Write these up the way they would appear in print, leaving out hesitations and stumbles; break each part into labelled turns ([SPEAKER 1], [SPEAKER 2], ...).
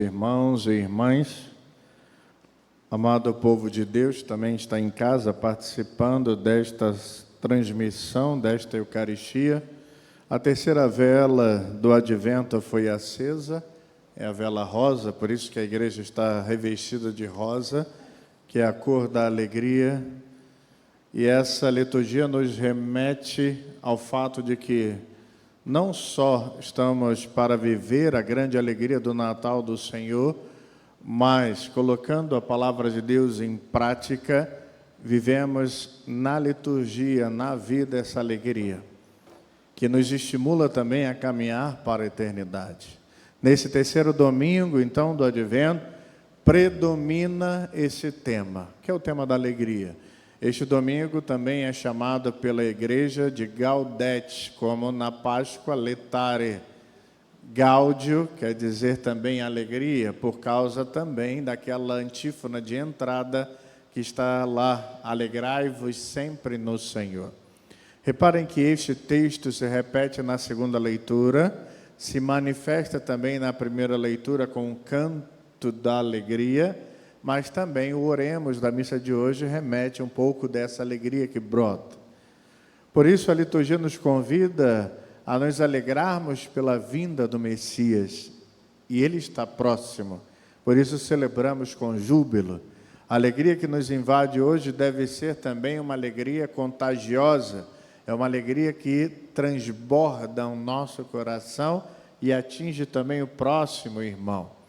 [SPEAKER 1] Irmãos e irmãs, amado povo de Deus, também está em casa participando desta transmissão, desta Eucaristia. A terceira vela do Advento foi acesa, é a vela rosa, por isso que a igreja está revestida de rosa, que é a cor da alegria. E essa liturgia nos remete ao fato de que não só estamos para viver a grande alegria do Natal do Senhor, mas colocando a palavra de Deus em prática, vivemos na liturgia, na vida, essa alegria, que nos estimula também a caminhar para a eternidade. Nesse terceiro domingo, então, do Advento, predomina esse tema, que é o tema da alegria. Este domingo também é chamado pela igreja de Gaudete, como na Páscoa Letare. Gáudio quer dizer também alegria, por causa também daquela antífona de entrada que está lá, alegrai-vos sempre no Senhor. Reparem que este texto se repete na segunda leitura, se manifesta também na primeira leitura com o canto da alegria, mas também o oremos da missa de hoje remete um pouco dessa alegria que brota. Por isso a liturgia nos convida a nos alegrarmos pela vinda do Messias, e ele está próximo, por isso celebramos com júbilo. A alegria que nos invade hoje deve ser também uma alegria contagiosa, é uma alegria que transborda o nosso coração e atinge também o próximo irmão.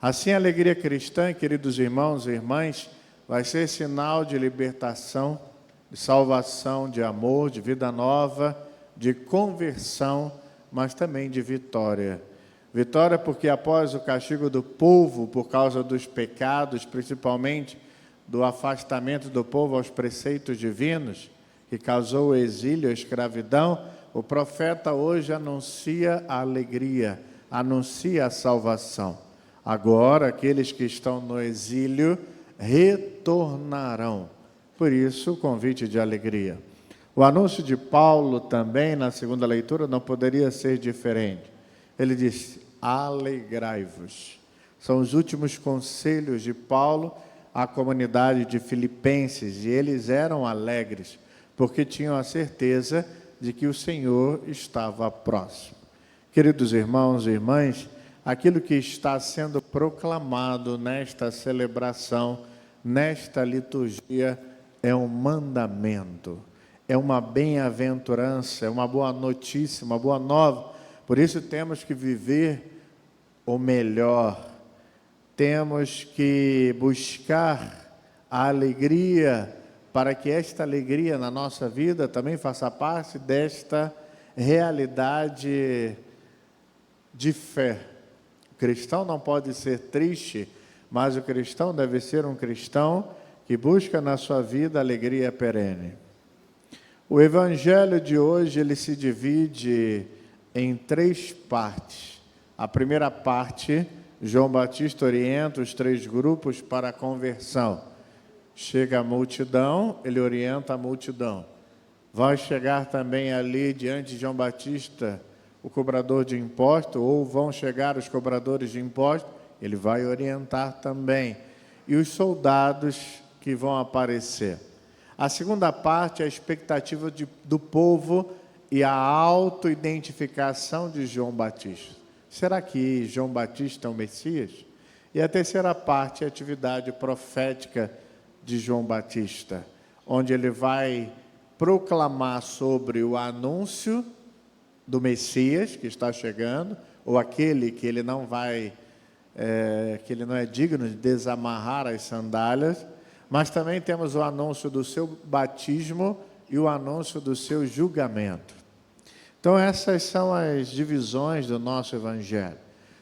[SPEAKER 1] Assim, a alegria cristã, queridos irmãos e irmãs, vai ser sinal de libertação, de salvação, de amor, de vida nova, de conversão, mas também de vitória. Vitória porque após o castigo do povo, por causa dos pecados, principalmente do afastamento do povo aos preceitos divinos, que causou o exílio e a escravidão, o profeta hoje anuncia a alegria, anuncia a salvação. Agora, aqueles que estão no exílio retornarão. Por isso, o convite de alegria. O anúncio de Paulo também, na segunda leitura, não poderia ser diferente. Ele disse, alegrai-vos. São os últimos conselhos de Paulo à comunidade de Filipenses, e eles eram alegres, porque tinham a certeza de que o Senhor estava próximo. Queridos irmãos e irmãs, aquilo que está sendo proclamado nesta celebração, nesta liturgia, é um mandamento, é uma bem-aventurança, é uma boa notícia, uma boa nova. Por isso temos que viver o melhor, temos que buscar a alegria, para que esta alegria na nossa vida também faça parte desta realidade de fé. O cristão não pode ser triste, mas o cristão deve ser um cristão que busca na sua vida alegria perene. O evangelho de hoje, ele se divide em 3 partes. A primeira parte, João Batista orienta os 3 grupos para a conversão. Chega a multidão, ele orienta a multidão. Vai chegar também ali diante de João Batista o cobrador de imposto, ou vão chegar os cobradores de imposto, ele vai orientar também. E os soldados que vão aparecer. A segunda parte é a expectativa do povo e a autoidentificação de João Batista. Será que João Batista é o Messias? E a terceira parte é a atividade profética de João Batista, onde ele vai proclamar sobre o anúncio do Messias que está chegando, ou aquele que ele não vai, que ele não é digno de desamarrar as sandálias, mas também temos o anúncio do seu batismo e o anúncio do seu julgamento. Então essas são as divisões do nosso evangelho.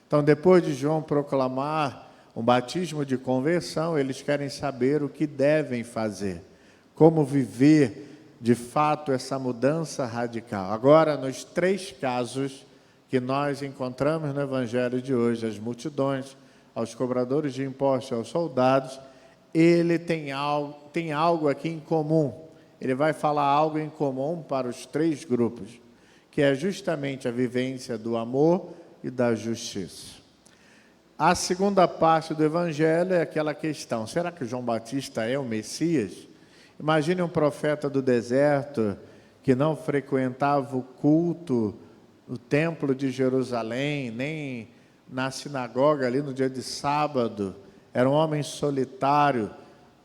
[SPEAKER 1] Então depois de João proclamar um batismo de conversão, eles querem saber o que devem fazer, como viver de fato essa mudança radical. Agora, nos 3 casos que nós encontramos no evangelho de hoje, as multidões, aos cobradores de impostos, aos soldados, ele tem algo aqui em comum. Ele vai falar algo em comum para os 3 grupos, que é justamente a vivência do amor e da justiça. A segunda parte do Evangelho é aquela questão: será que João Batista é o Messias? Imagine um profeta do deserto que não frequentava o culto no templo de Jerusalém, nem na sinagoga ali no dia de sábado. Era um homem solitário.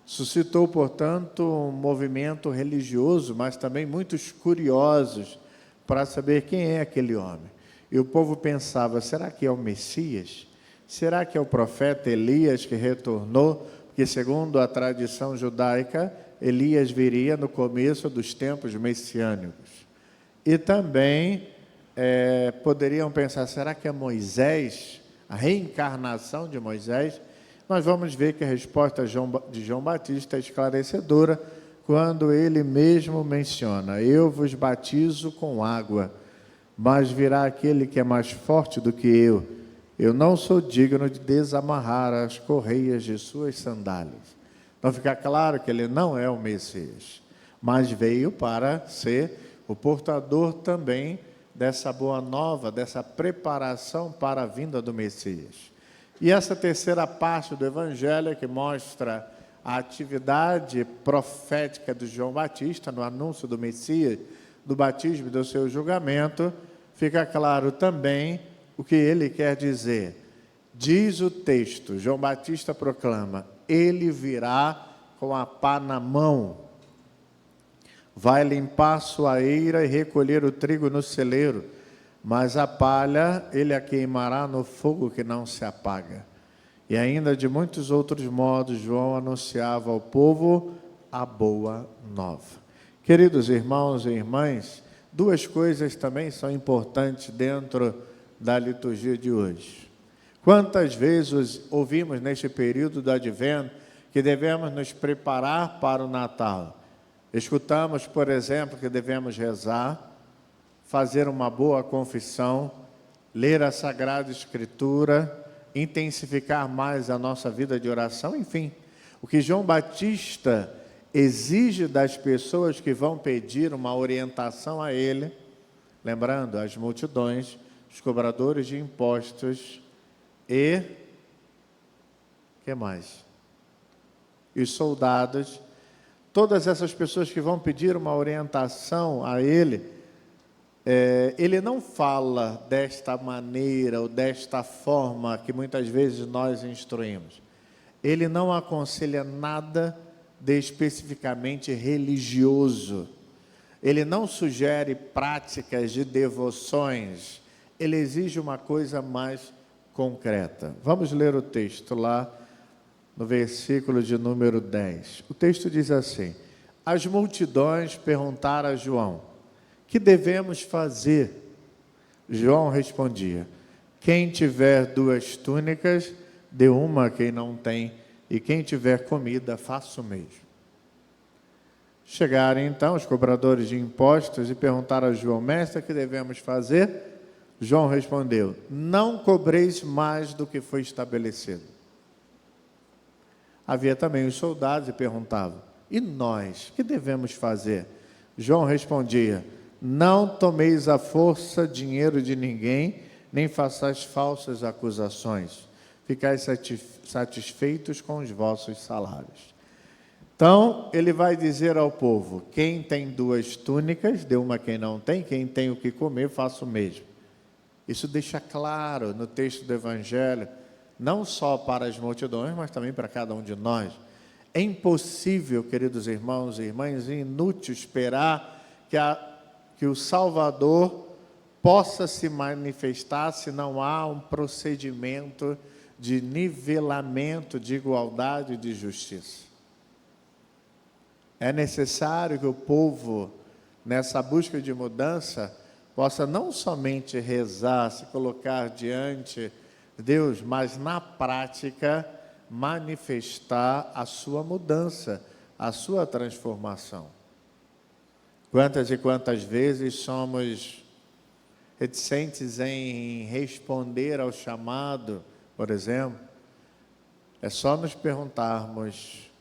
[SPEAKER 1] Suscitou, portanto, um movimento religioso, mas também muitos curiosos para saber quem é aquele homem. E o povo pensava: será que é o Messias? Será que é o profeta Elias que retornou? Porque, segundo a tradição judaica, Elias viria no começo dos tempos messiânicos. E também poderiam pensar: será que é Moisés, a reencarnação de Moisés? Nós vamos ver que a resposta de João Batista é esclarecedora, quando ele mesmo menciona: eu vos batizo com água, mas virá aquele que é mais forte do que eu não sou digno de desamarrar as correias de suas sandálias. Então fica claro que ele não é o Messias, mas veio para ser o portador também dessa boa nova, dessa preparação para a vinda do Messias. E essa terceira parte do Evangelho, que mostra a atividade profética de João Batista no anúncio do Messias, do batismo e do seu julgamento, fica claro também o que ele quer dizer. Diz o texto, João Batista proclama: ele virá com a pá na mão, vai limpar sua eira e recolher o trigo no celeiro, mas a palha ele a queimará no fogo que não se apaga. E ainda de muitos outros modos, João anunciava ao povo a boa nova. Queridos irmãos e irmãs, duas coisas também são importantes dentro da liturgia de hoje. Quantas vezes ouvimos neste período do Advento que devemos nos preparar para o Natal? Escutamos, por exemplo, que devemos rezar, fazer uma boa confissão, ler a Sagrada Escritura, intensificar mais a nossa vida de oração, enfim. O que João Batista exige das pessoas que vão pedir uma orientação a ele, lembrando as multidões, os cobradores de impostos e que mais? E os soldados, todas essas pessoas que vão pedir uma orientação a ele, ele não fala desta maneira ou desta forma que muitas vezes nós instruímos. Ele não aconselha nada de especificamente religioso. Ele não sugere práticas de devoções. Ele exige uma coisa mais concreta. Vamos ler o texto lá no versículo de número 10. O texto diz assim: as multidões perguntaram a João: que devemos fazer? João respondia: quem tiver 2 túnicas, dê uma a quem não tem, e quem tiver comida, faça o mesmo. Chegaram então os cobradores de impostos e perguntaram a João: mestre, o que devemos fazer? João respondeu: não cobreis mais do que foi estabelecido. Havia também os soldados e perguntavam: e nós, o que devemos fazer? João respondia: não tomeis à força dinheiro de ninguém, nem façais falsas acusações. Ficais satisfeitos com os vossos salários. Então, ele vai dizer ao povo: quem tem 2 túnicas, dê uma a quem não tem, quem tem o que comer, faça o mesmo. Isso deixa claro no texto do Evangelho, não só para as multidões, mas também para cada um de nós. É impossível, queridos irmãos e irmãs, inútil esperar que o Salvador possa se manifestar se não há um procedimento de nivelamento, de igualdade e de justiça. É necessário que o povo, nessa busca de mudança, possa não somente rezar, se colocar diante de Deus, mas na prática manifestar a sua mudança, a sua transformação. Quantas e quantas vezes somos reticentes em responder ao chamado, por exemplo? É só nos perguntarmos: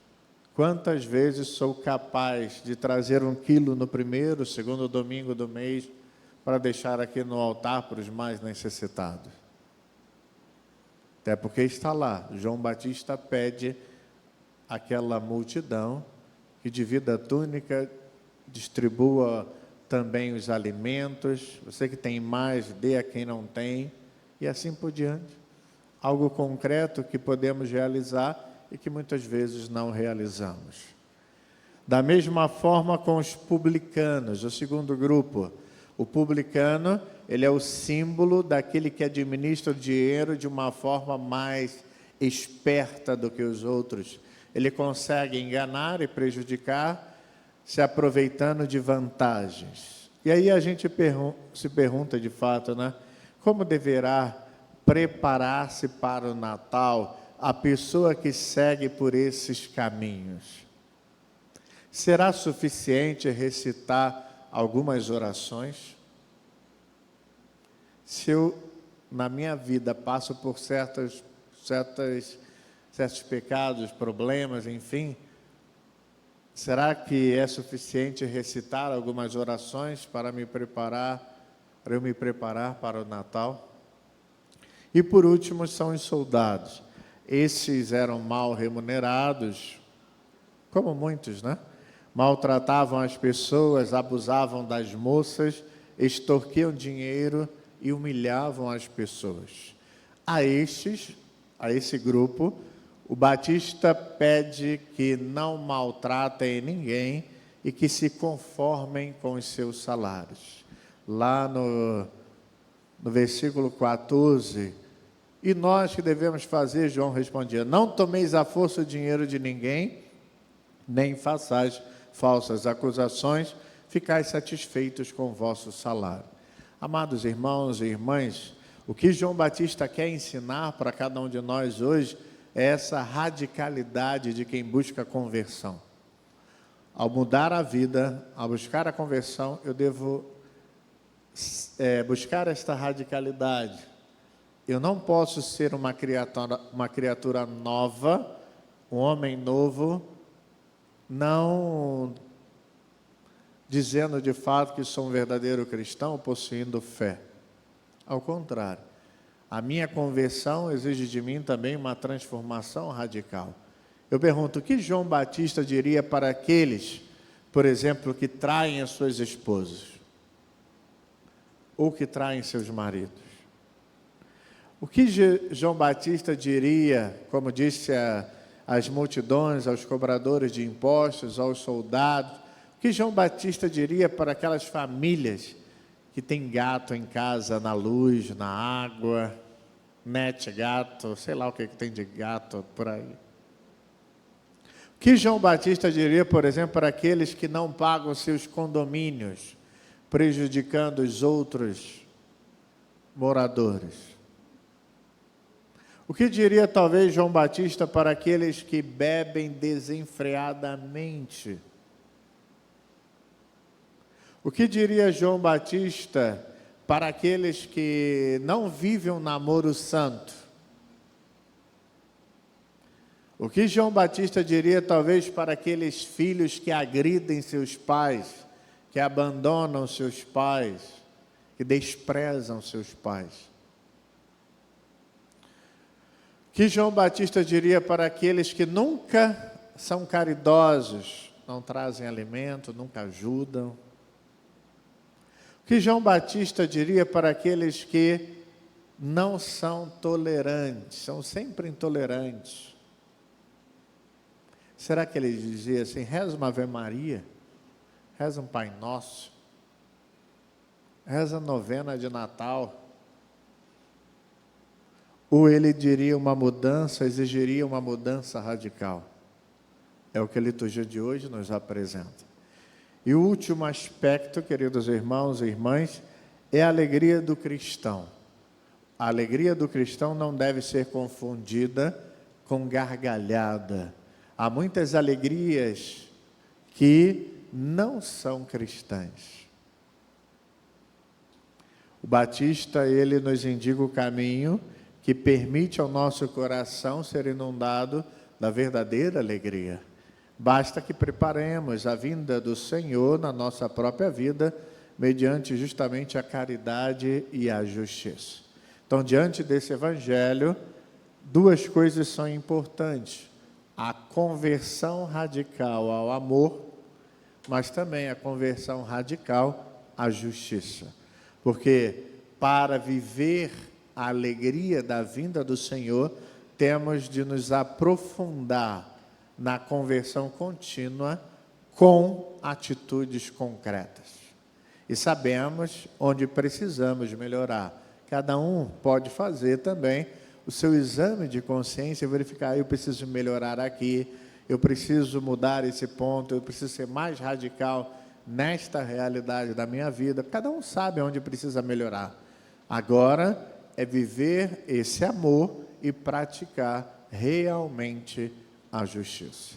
[SPEAKER 1] quantas vezes sou capaz de trazer 1 quilo no primeiro, segundo domingo do mês, para deixar aqui no altar para os mais necessitados? Até porque está lá, João Batista pede àquela multidão que divida a túnica, distribua também os alimentos, você que tem mais, dê a quem não tem, e assim por diante. Algo concreto que podemos realizar e que muitas vezes não realizamos. Da mesma forma com os publicanos, o segundo grupo. O publicano, ele é o símbolo daquele que administra o dinheiro de uma forma mais esperta do que os outros. Ele consegue enganar e prejudicar, se aproveitando de vantagens. E aí a gente se pergunta de fato, né? Como deverá preparar-se para o Natal a pessoa que segue por esses caminhos? Será suficiente recitar algumas orações? Se eu, na minha vida, passo por certos pecados, problemas, enfim, será que é suficiente recitar algumas orações para eu me preparar para o Natal? E por último são os soldados. Esses eram mal remunerados, como muitos, né? Maltratavam as pessoas, abusavam das moças, extorquiam dinheiro e humilhavam as pessoas. A esse grupo, o Batista pede que não maltratem ninguém e que se conformem com os seus salários. Lá no versículo 14, e nós que devemos fazer, João respondia, não tomeis à força o dinheiro de ninguém, nem façais falsas acusações, ficais satisfeitos com o vosso salário. Amados irmãos e irmãs, o que João Batista quer ensinar para cada um de nós hoje é essa radicalidade de quem busca a conversão. Ao mudar a vida, ao buscar a conversão, eu devo buscar esta radicalidade. Eu não posso ser uma criatura nova, um homem novo, não dizendo de fato que sou um verdadeiro cristão, possuindo fé. Ao contrário, a minha conversão exige de mim também uma transformação radical. Eu pergunto, o que João Batista diria para aqueles, por exemplo, que traem as suas esposas? Ou que traem seus maridos? O que João Batista diria, como disse às multidões, aos cobradores de impostos, aos soldados? O que João Batista diria para aquelas famílias que têm gato em casa, na luz, na água, mete gato, sei lá o que tem de gato por aí? O que João Batista diria, por exemplo, para aqueles que não pagam seus condomínios, prejudicando os outros moradores? O que diria talvez João Batista para aqueles que bebem desenfreadamente? O que diria João Batista para aqueles que não vivem um namoro santo? O que João Batista diria talvez para aqueles filhos que agridem seus pais, que abandonam seus pais, que desprezam seus pais? O que João Batista diria para aqueles que nunca são caridosos, não trazem alimento, nunca ajudam? O que João Batista diria para aqueles que não são tolerantes, são sempre intolerantes? Será que ele dizia assim, reza uma Ave Maria, reza um Pai Nosso, reza a novena de Natal? Ou ele diria uma mudança, exigiria uma mudança radical? É o que a liturgia de hoje nos apresenta. E o último aspecto, queridos irmãos e irmãs, é a alegria do cristão. A alegria do cristão não deve ser confundida com gargalhada. Há muitas alegrias que não são cristãs. O Batista, ele nos indica o caminho que permite ao nosso coração ser inundado da verdadeira alegria. Basta que preparemos a vinda do Senhor na nossa própria vida, mediante justamente a caridade e a justiça. Então, diante desse evangelho, duas coisas são importantes: a conversão radical ao amor, mas também a conversão radical à justiça. Porque para viver a alegria da vinda do Senhor, temos de nos aprofundar na conversão contínua com atitudes concretas. E sabemos onde precisamos melhorar. Cada um pode fazer também o seu exame de consciência e verificar: eu preciso melhorar aqui, eu preciso mudar esse ponto, eu preciso ser mais radical nesta realidade da minha vida. Cada um sabe onde precisa melhorar. Agora é viver esse amor e praticar realmente a justiça.